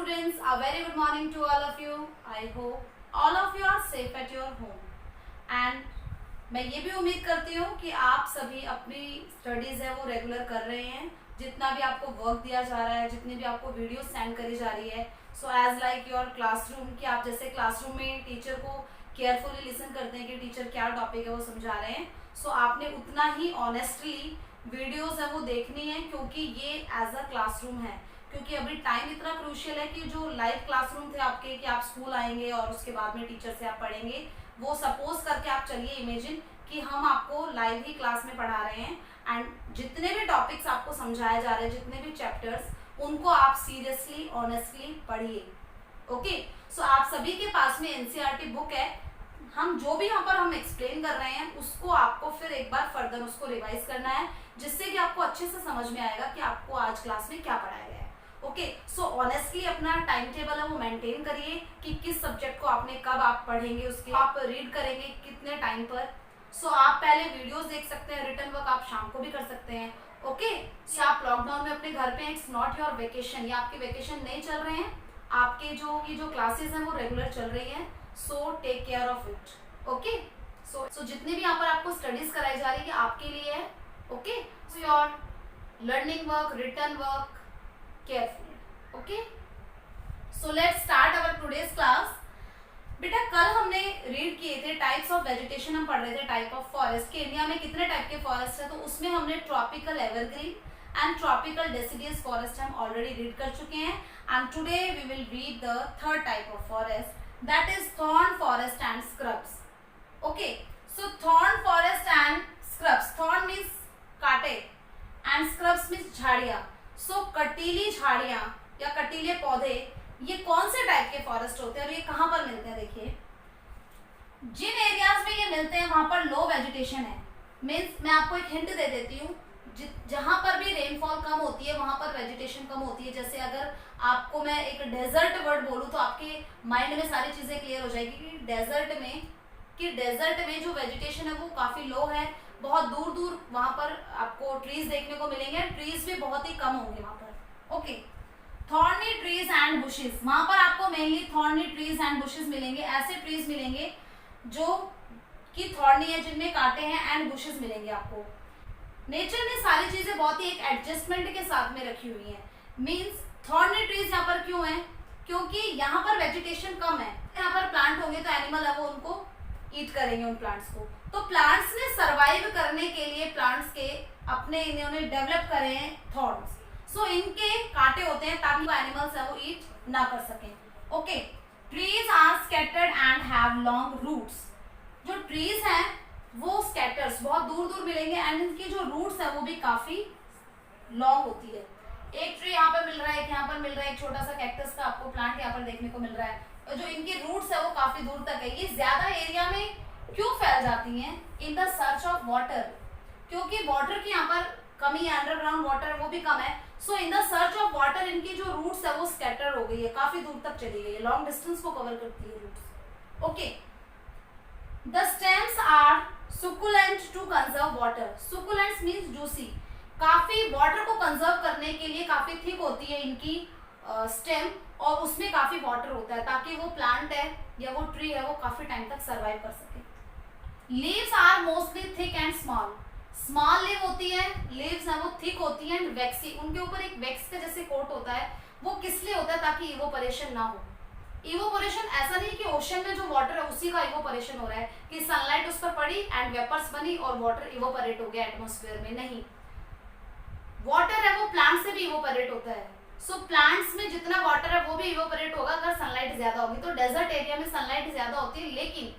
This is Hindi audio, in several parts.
students, a very good morning to all of you. I hope all of you are safe at your home. And मैं ये भी उम्मीद करती हूँ कि आप सभी अपनी स्टडीज है वो रेगुलर कर रहे हैं. जितना भी आपको वर्क दिया जा रहा है, जितनी भी आपको वीडियो सेंड करी जा रही है, so as like your classroom, कि आप जैसे क्लासरूम में टीचर को केयरफुली लिसन करते हैं कि टीचर क्या टॉपिक है वो समझा रहे हैं, सो आपने उतना ही ऑनेस्टली वीडियोस है वो देखनी है, क्योंकि ये एज अ क्लासरूम है. क्योंकि अभी टाइम इतना क्रूशियल है कि जो लाइव क्लासरूम थे आपके, कि आप स्कूल आएंगे और उसके बाद में टीचर से आप पढ़ेंगे, वो सपोज करके आप चलिए इमेजिन कि हम आपको लाइव ही क्लास में पढ़ा रहे हैं एंड जितने भी टॉपिक्स आपको समझाए जा रहे हैं, जितने भी चैप्टर्स, उनको आप सीरियसली ऑनेस्टली पढ़िए. ओके, सो आप सभी के पास में एनसीईआरटी बुक है. हम जो भी यहाँ पर हम एक्सप्लेन कर रहे हैं उसको आपको फिर एक बार फर्दर उसको रिवाइज करना है, जिससे कि आपको अच्छे से समझ में आएगा कि आपको आज क्लास में क्या पढ़ाया गया है. ओके, सो ऑनेस्टली अपना टाइम टेबल है वो मेंटेन करिए कि किस सब्जेक्ट को आपने कब आप पढ़ेंगे, उसके आप रीड करेंगे कितने टाइम पर. सो आप पहले वीडियोस देख सकते हैं, रिटर्न वर्क आप शाम को भी कर सकते हैं. ओके, सो आप लॉकडाउन में अपने घर पे, इट्स नॉट योर वेकेशन, या आपके वेकेशन नहीं चल रहे हैं, आपके जो क्लासेस हैं वो रेगुलर चल रही हैं. So take care of it. Okay, so जितनी भी यहाँ पर आपको स्टडीज कराई जा रही है आपके लिए है. Okay, so your learning work, written work carefully. Okay, so let's start our today's class. बेटा कल हमने रीड किए थे टाइप्स ऑफ वेजिटेशन, हम पढ़ रहे थे टाइप ऑफ फॉरेस्ट, के इंडिया में कितने टाइप के फॉरेस्ट है. तो उसमें हमने tropical evergreen and tropical deciduous forest हम ऑलरेडी रीड कर चुके हैं. And today we will read the third type of forest, that is thorn forest and scrubs. Okay, so thorn forest and scrubs. Thorn means कांटे and scrubs means झाड़ियाँ. So कटीली झाड़ियाँ या कटीले पौधे, ये कौन से टाइप के फॉरेस्ट होते हैं और ये कहाँ पर मिलते हैं. देखिए, जिन एरियाज में ये मिलते हैं वहां पर लो वेजिटेशन है. मीन्स मैं आपको एक हिंट दे देती हूँ, जहां पर भी रेनफॉल कम होती है वहां पर वेजिटेशन कम होती है. जैसे अगर आपको मैं एक डेजर्ट वर्ड बोलूं तो आपके माइंड में सारी चीजें क्लियर हो जाएगी कि डेजर्ट में जो वेजिटेशन है वो काफी लो है. बहुत दूर दूर वहां पर आपको ट्रीज देखने को मिलेंगे, ट्रीज भी बहुत ही कम होंगे वहां पर. Okay, thorny trees and bushes, वहां पर आपको mainly thorny trees and bushes मिलेंगे. ऐसे ट्रीज मिलेंगे जो कि थॉर्नी है, जिनमें कांटे हैं, एंड बुशेस मिलेंगे आपको. नेचर ने सारी चीजें बहुत ही एक एडजस्टमेंट के साथ में रखी हुई है. मीन्स थॉर्नी ट्रीज यहाँ पर क्यों है, क्योंकि यहाँ पर वेजिटेशन कम है. यहाँ पर प्लांट होंगे तो एनिमल है वो उनको ईट करेंगे उन प्लांट्स को. तो प्लांट्स ने सरवाइव करने के लिए प्लांट्स के अपने इन्होंने डेवलप करे हैं थॉर्न्स. सो इनके कांटे होते हैं ताकि वो एनिमल्स है वो ईट ना कर सकें. Okay, trees are scattered and have long roots. जो ट्रीज हैं वो स्कैटर्स बहुत दूर दूर मिलेंगे एंड इनकी जो रूट्स है वो भी काफी लॉन्ग होती है. एक ट्री यहाँ पर मिल रहा है, एक यहाँ पर मिल रहा है, एक छोटा सा कैक्टस का आपको प्लांट यहाँ पर देखने को मिल रहा है, और जो इनकी रूट्स है वो काफी दूर तक है. ये ज्यादा एरिया में क्यों फैल जाती हैं? इन द सर्च ऑफ वाटर, क्योंकि वाटर की यहाँ पर कमी है, अंडरग्राउंड वाटर वो भी कम है. So in the search of water इनकी जो रूट्स है वो स्कैटर हो गई है, काफी दूर तक चली गई है, लॉन्ग डिस्टेंस को कवर करती है roots. Okay, the stems are succulent to conserve water. Succulents means juicy. काफी वाटर को कंजर्व करने के लिए काफी थिक होती है इनकी स्टेम, और उसमें काफी वाटर होता है ताकि वो प्लांट है या वो ट्री है वो काफी टाइम तक सरवाइव कर सके. Leaves are mostly thick and small. Small leave होती है, लीव्स है वो थिक होती है एंड वैक्सी. उनके ऊपर एक वैक्स का जैसे कोट होता है. वो किस लिए होता है? ताकि इवोपरेशन ना हो. इवोपरेशन ऐसा नहीं कि ओशन में जो वाटर है उसी का इवोपरेशन हो रहा है, कि सनलाइट उस पर पड़ी एंड वेपर्स बनी और वाटर इवोपरेट हो गया एटमॉस्फेयर में. नहीं, वाटर है वो प्लांट से भी इवोपरेट होता है. सो प्लांट्स में जितना वाटर है वो भी इवोपरेट होगा अगर सनलाइट ज्यादा होगी. तो डेजर्ट एरिया में सनलाइट ज्यादा होती है, लेकिन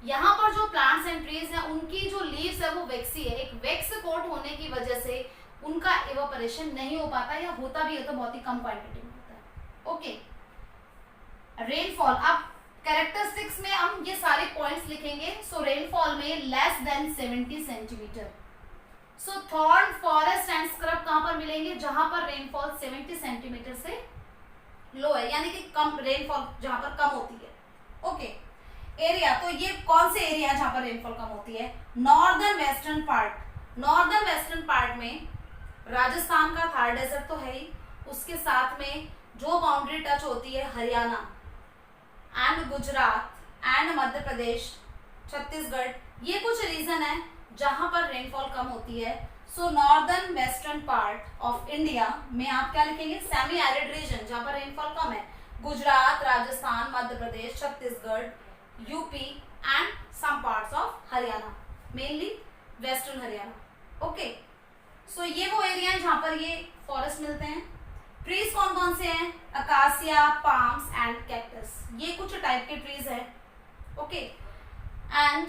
यहाँ पर जो प्लांट्स एंड ट्रीज हैं उनकी जो लीव्स है वो वैक्सी है. एक वैक्स कोट होने की वजह से उनका इवोपरेशन नहीं हो पाता, या होता भी है तो बहुत ही कम क्वांटिटी में होता है. Okay, rainfall. अब कैरेक्टरिस्टिक्स में हम ये सारे पॉइंट्स लिखेंगे. सो रेनफॉल में less than 70 centimetre. So thorn forest and scrub कहां पर मिलेंगे? जहां पर रेनफॉल 70 सेंटीमीटर से लो है, यानी कि कम रेनफॉल जहां पर कम होती है. Okay, area. तो ये कौन से एरिया जहां पर रेनफॉल कम होती है? Northern western part. Northern western part में राजस्थान का थार डेजर्ट तो है ही, उसके साथ में जो बाउंड्री टच होती है हरियाणा एंड गुजरात एंड मध्य प्रदेश, छत्तीसगढ़, ये कुछ रीजन है जहां पर रेनफॉल कम होती है। So northern western part of India में आप क्या लिखेंगे, सेमी एरिड रीजन जहां पर रेनफॉल कम है, Gujarat, Rajasthan, Madhya Pradesh, Chhattisgarh, UP and some parts of Haryana, mainly western Haryana. Okay, so ये वो एरिया है जहां पर ये फॉरेस्ट मिलते हैं। ट्रीज कौन कौन से हैं, अकासिया, पाम्स एंड कैक्टस, ये कुछ टाइप के ट्रीज है। ओके, एंड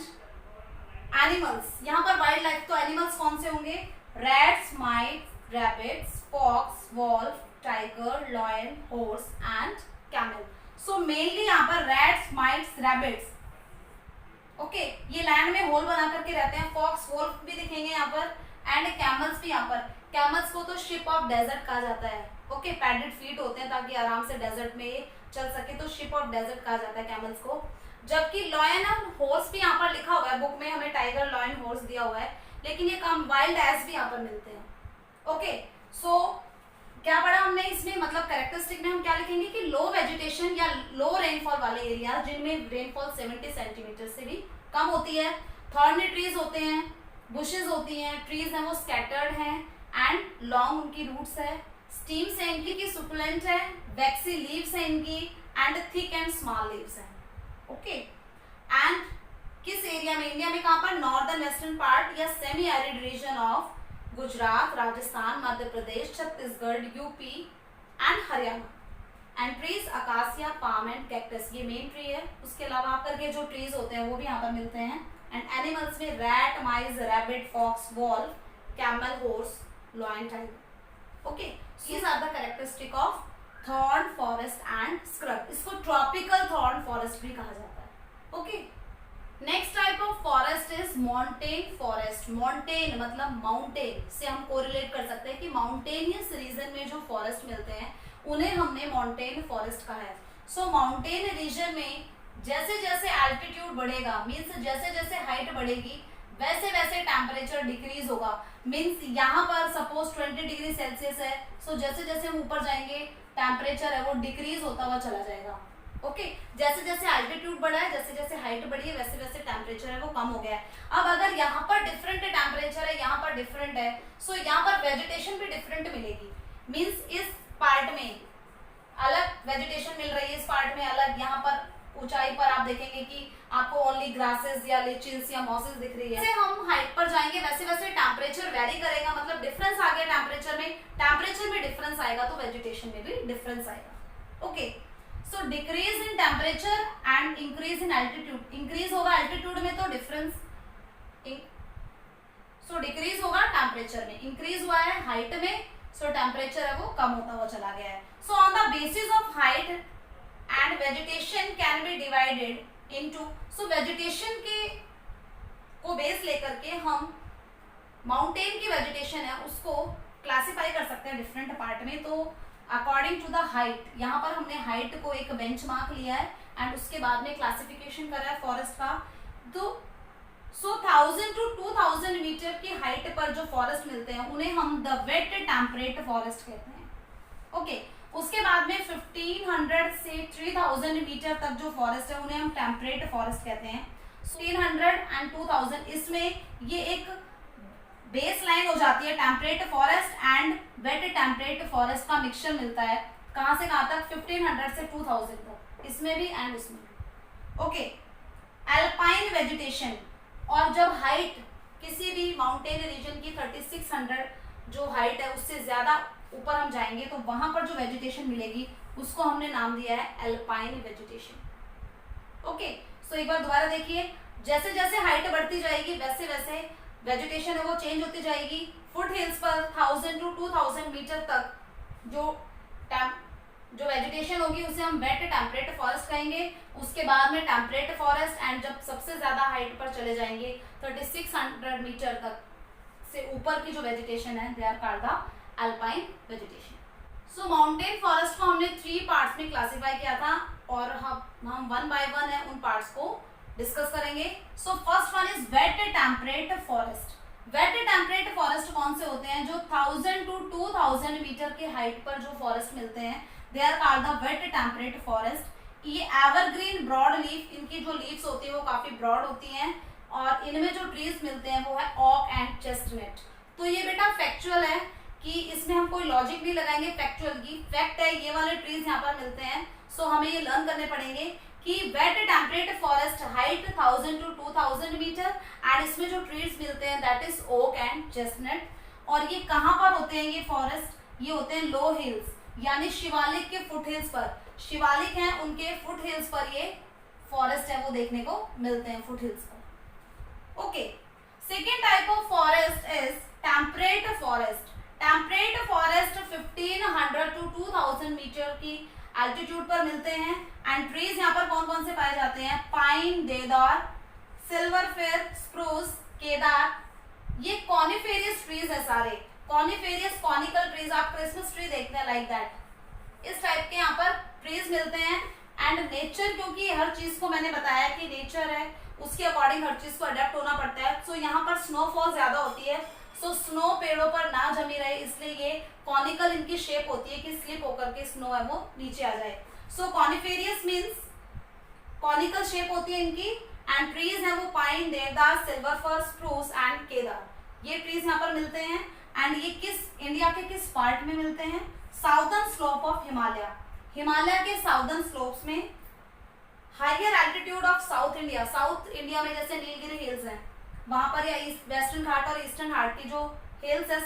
एनिमल्स, यहाँ पर वाइल्ड लाइफ तो एनिमल्स कौन से होंगे, rats, mites, rabbits, fox, wolf, tiger, lion, horse and camel. So mainly यहाँ पर रैट्स, माइट्स, रैबिट्स, ओके, ये लैंड में होल बना करके रहते हैं। फॉक्स, वॉल्फ भी दिखेंगे यहाँ पर एंड कैमल्स भी यहाँ पर। कैमल्स को तो शिप ऑफ डेजर्ट कहा जाता है। ओके, पैडेड फीट होते हैं ताकि आराम से डेजर्ट में चल सके, तो शिप ऑफ डेजर्ट कहा जाता है कैमल्स को। जबकि लॉयन और हॉर्स भी यहाँ पर लिखा हुआ है बुक में, हमें टाइगर, लॉयन, हॉर्स दिया हुआ है, लेकिन ये कम वाइल्ड एस भी यहाँ पर मिलते हैं। ओके, सो क्या पढ़ा हमने इसमें, मतलब कैरेक्टरिस्टिक में हम क्या लिखेंगे कि लो वेजिटेशन या लो रेनफॉल वाले एरिया जिनमें रेनफॉल 70 सेंटीमीटर से भी कम होती है। थॉर्नी ट्रीज होते हैं, बुशेस होती हैं, ट्रीज हैं वो स्कैटर्ड हैं एंड लॉन्ग उनकी रूट्स है, स्टीम्स है इनकी, सुकुलेंट है, वैक्सी लीव्स है इनकी and thick and small leaves है। ओके, एंड किस एरिया में, इंडिया में कहां पर, नॉर्दर्न वेस्टर्न पार्ट या semi arid region of Gujarat, Rajasthan, Madhya Pradesh, Chhattisgarh, UP and Haryana. And trees acacia, palm and cactus, ये मेन ट्री है। उसके अलावा आप करके जो ट्रीज होते हैं वो भी यहाँ पर मिलते हैं। एंड एनिमल्स में rat, mice, rabbit, fox, wolf, camel, horse, lion, tiger. Okay, these are the characteristic of thorn forest and scrub। इसको ट्रॉपिकल थॉर्न फॉरेस्ट भी कहा जाता है। Okay, next type of forest is montane forest. Montane मतलब माउंटेन से हम कोरिलेट कर सकते हैं कि माउंटेनियस रीजन में जो फॉरेस्ट मिलते हैं उन्हें हमने मॉन्टेन फॉरेस्ट कहा है। सो माउंटेन रीजन में जैसे जैसे एल्टीट्यूड बढ़ेगा, मीन्स जैसे जैसे हाइट बढ़ेगी वैसे वैसे टेम्परेचर डिक्रीज होगा। मीन्स यहाँ पर सपोज 20 डिग्री सेल्सियस है, सो जैसे जैसे हम ऊपर जाएंगे टेम्परेचर है वो डिक्रीज होता हुआ चला जाएगा। ओके, जैसे जैसे एल्टीट्यूड बढ़ा है, जैसे जैसे हाइट बढ़ी है, वैसे वैसे टेम्परेचर है वो कम हो गया है। अब अगर यहाँ पर डिफरेंट टेम्परेचर है, यहाँ पर डिफरेंट है, सो यहाँ पर वेजिटेशन भी डिफरेंट मिलेगी। मीन्स इस पार्ट में अलग वेजिटेशन मिल रही है, इस पार्ट में अलग। यहाँ पर ऊंचाई पर आप देखेंगे कि आपको ओनली ग्रासेस या लिचिन्स या मॉसेस दिख रही है। जैसे हम हाइट पर जाएंगे वैसे वैसे टेम्परेचर वेरी करेगा, मतलब डिफरेंस आ गया टेम्परेचर में, टेम्परेचर में डिफरेंस आएगा तो वेजिटेशन में भी डिफरेंस आएगा। Okay, so decrease in temperature and increase in altitude. Increase होगा एल्टीट्यूड में तो डिफरेंस, सो डिक्रीज होगा टेम्परेचर में, इंक्रीज हुआ है हाइट में, सो टेम्परेचर है वो कम होता हुआ चला गया है। So on the basis of height and vegetation can be divided into, so vegetation के को बेस लेकर के हम माउंटेन की वेजिटेशन है उसको क्लासिफाई कर सकते हैं डिफरेंट पार्ट में। तो अकॉर्डिंग टू द हाइट, यहाँ पर हमने हाइट को एक बेंचमार्क लिया है एंड उसके बाद में क्लासिफिकेशन करा है फॉरेस्ट का। तो सो 1000 to 2000 मीटर की हाइट पर जो फॉरेस्ट मिलते हैं उन्हें हम द वेट टेम्परेट फॉरेस्ट कहते हैं। ओके, उसके बाद में 1500 से 3000 मीटर तक जो फॉरेस्ट है उन्हें हम टेम्परेट फॉरेस्ट कहते हैं। 1500 एंड 2000 इसमें ये एक बेस लाइन हो जाती है, temperate forest and wet temperate forest का मिक्सचर मिलता है। कहां से कहां तक, 1500 से 2000 तक, इसमें भी एंड इसमें भी। ओके, एल्पाइन वेजिटेशन, और जब हाइट किसी भी माउंटेन रीजन की 3600 जो हाइट है उससे ज्यादा ऊपर हम जाएंगे तो वहां पर जो वेजिटेशन मिलेगी उसको हमने नाम दिया है एल्पाइन वेजिटेशन। ओके, सो एक बार दोबारा देखिए, जैसे जैसे हाइट बढ़ती जाएगी वैसे वैसे वेजिटेशन है वो चेंज होती जाएगी। फुट हिल्स पर 1000 to 2000 मीटर तक जो वेजिटेशन होगी उसे हम वेट टेम्परेट फॉरेस्ट कहेंगे। उसके बाद में टेम्परेट फॉरेस्ट, एंड जब सबसे ज्यादा हाइट पर चले जाएंगे 3600 मीटर तक से ऊपर की जो वेजिटेशन है they are called the alpine vegetation. So mountain forest को हमने 3 पार्ट्स में क्लासिफाई किया था और हम वन बाय वन है उन पार्ट्स को डिस्कस करेंगे। So first one is wet temperate forest. Wet temperate forest कौन से होते हैं, जो 1000 to 2000 मीटर के हाइट पर जो फॉरेस्ट मिलते हैं they are called the wet temperate forest. ये एवरग्रीन ब्रॉड लीफ, इनकी जो लीव्स होती है वो काफी ब्रॉड होती हैं और इनमें जो ट्रीज मिलते हैं वो है ओक एंड चेस्टनट। तो ये बेटा फैक्चुअल है कि इसमें हम कोई लॉजिक नहीं लगाएंगे, फैक्चुअल की फैक्ट है, ये वाले ट्रीज यहाँ पर मिलते हैं। सो हमें ये लर्न करने पड़ेंगे कि wet temperate forest height 1000 to 2000 metre and इसमें जो ट्रीज मिलते हैं that is oak and chestnut. और ये कहाँ पर होते हैं ये फॉरेस्ट? ये होते हैं लो हिल्स यानी शिवालिक के फुट हिल्स पर। शिवालिक हैं उनके फुट हिल्स पर ये फॉरेस्ट है वो देखने को मिलते हैं, फुट हिल्स पर। Okay, second type of forest is temperate forest. Temperate forest 1500 to 2000 metre की एल्टीट्यूड पर मिलते हैं एंड ट्रीज यहाँ पर कौन कौन से पाए जाते हैं? पाइन, देवदार, सिल्वरफिर, स्प्रूस, केदार। ये कॉनिफेरियस ट्रीज है सारे, कॉनिफेरियस कॉनिकल ट्रीज। आप क्रिसमस ट्री देखते हैं लाइक दैट, इस टाइप के यहाँ पर ट्रीज मिलते हैं। एंड नेचर, क्योंकि हर चीज को मैंने बताया कि नेचर है उसके अकॉर्डिंग हर चीज को अडेप्ट होना पड़ता है। सो यहाँ पर स्नोफॉल ज्यादा होती है, सो स्नो पेड़ों पर ना जमी रहे इसलिए ये कॉनिकल इनकी शेप होती है कि स्लिप होकर के स्नो है वो नीचे आ जाए। सो कॉनिफेरियस मीन्स कॉनिकल शेप होती है इनकी एंड ट्रीज है वो पाइन, देवदार, सिल्वरफिर, स्प्रूस एंड केदार। ये ट्रीज यहाँ पर मिलते हैं एंड ये किस इंडिया के किस पार्ट में मिलते हैं? Southern slope of Himalaya. Himalaya के साउदर्न स्लोप्स में, higher altitude of south India. South India में जैसे नीलगिरी हिल्स हैं वहां पर, या वेस्टर्न घाट और ईस्टर्न घाट की जो हिल्स है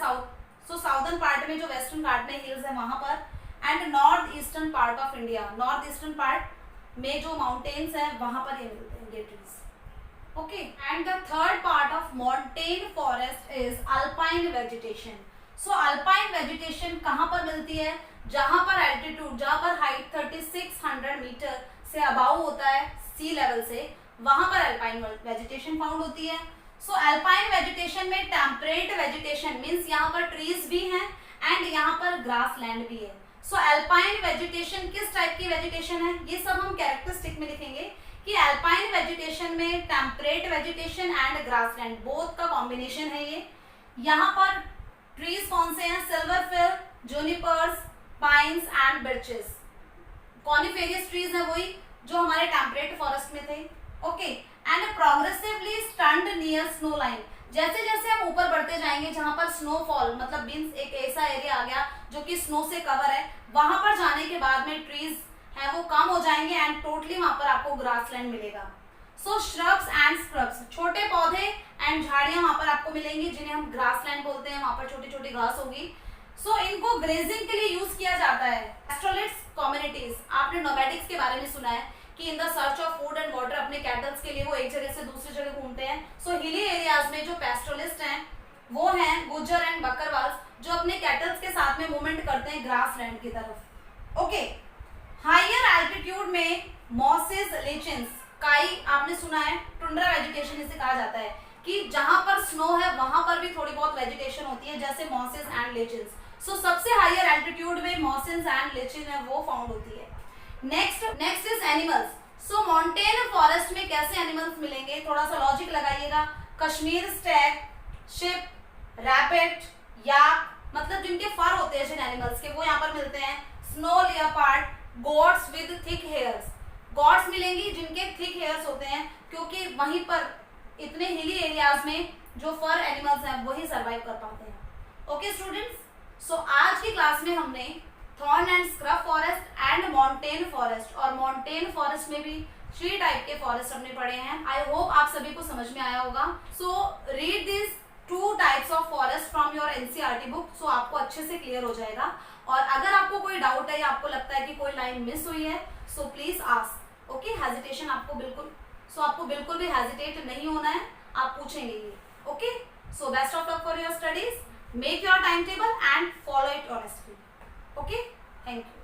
सो साउदर्न पार्ट में जो वेस्टर्न घाट में हिल्स है वहां पर and north eastern part of India, north eastern part में जो माउंटेन्स है वहां पर ये मिलते हैं ये trees. Okay, and the third part of montane forest is alpine vegetation. So alpine vegetation कहाँ पर मिलती है? जहां पर एल्टीट्यूड, जहां पर हाइट 3600 मीटर से अबाउ होता है सी लेवल से, वहां पर अल्पाइन वेजिटेशन फाउंड होती है। सो अल्पाइन वेजिटेशन में टेम्परेट वेजिटेशन मींस यहाँ पर ट्रीज भी हैं एंड यहाँ पर ग्रास लैंड भी है। सो अल्पाइन वेजिटेशन किस टाइप की वेजिटेशन है? ये सब हम कैरेक्टरिस्टिक में लिखेंगे कि अल्पाइन वेजिटेशन में temperate vegetation and grassland both का कॉम्बिनेशन है ये। यहाँ पर ट्रीज कौन से हैं? Silver fir, junipers, pines and birches। Coniferous trees है वही जो हमारे टेम्परेट फॉरेस्ट में थे। Okay, and progressively stand near snow line. जैसे जैसे हम ऊपर बढ़ते जाएंगे जहां पर स्नोफॉल मतलब मींस एक ऐसा एरिया आ गया जो कि स्नो से कवर है, वहां पर जाने के बाद में ट्रीज हैं वो कम हो जाएंगे एंड टोटली वहां पर आपको ग्रासलैंड मिलेगा। सो श्रब्स एंड स्क्रब्स, छोटे पौधे एंड झाड़ियां वहां पर आपको मिलेंगी जिन्हें हम ग्रासलैंड बोलते हैं, वहां पर छोटी छोटी घास होगी। सो इनको ग्रेजिंग के लिए यूज किया जाता है। पैस्टोरलिस्ट कम्युनिटीज, आपने नोमैडिक्स के बारे में सुना है कि इन the search of food and water अपने कैटल्स के लिए वो एक जगह से दूसरी जगह घूमते हैं। सो हिली एरियाज में जो पैस्टोरलिस्ट हैं वो हैं गुज्जर एंड बकरवाल्स जो अपने कैटल्स के साथ में मूवमेंट करते हैं ग्रास लैंड की तरफ। ओके, हायर एल्टीट्यूड में मॉसेस, लिचेंस, काई आपने सुना है, टुंड्रा वेजिटेशन इसे कहा जाता है कि जहां पर स्नो है वहां पर भी थोड़ी बहुत वेजिटेशन होती है जैसे मॉसेस एंड लिचेंस। सो सबसे हायर एल्टीट्यूड में मॉसेस एंड लिचेन है वो फाउंड होती है। Next is animals. So mountain forest में कैसे एनिमल्स मिलेंगे? थोड़ा सा लॉजिक लगाइएगा। कश्मीर स्टैग, शिप, रैबिट, याक, मतलब जिनके फर होते हैं जिन एनिमल्स के वो यहाँ पर मिलते हैं। Snow leopard, goats with thick hairs, goats मिलेंगी जिनके थिक हेयर्स होते हैं क्योंकि वहीं पर इतने हिली एरियाज में जो फर एनिमल्स हैं वही सर्वाइव कर पाते हैं। ओके स्टूडेंट्स, सो आज की क्लास में हमने thorn and scrub forest and mountain forest, और माउंटेन फॉरेस्ट में भी 3 टाइप के फॉरेस्ट हमने पढ़े हैं। आई होप आप सभी को समझ में आया होगा। So read this 2 types of forest from your NCERT book, so आपको अच्छे से क्लियर हो जाएगा। और अगर आपको कोई डाउट है या आपको लगता है कि कोई लाइन मिस हुई है so please ask. Okay, hesitation आपको बिल्कुल भी हेजिटेट नहीं होना है, आप पूछेंगे ये। Okay, so best of luck for your studies, make your time table and follow it honestly. Okay, thank you.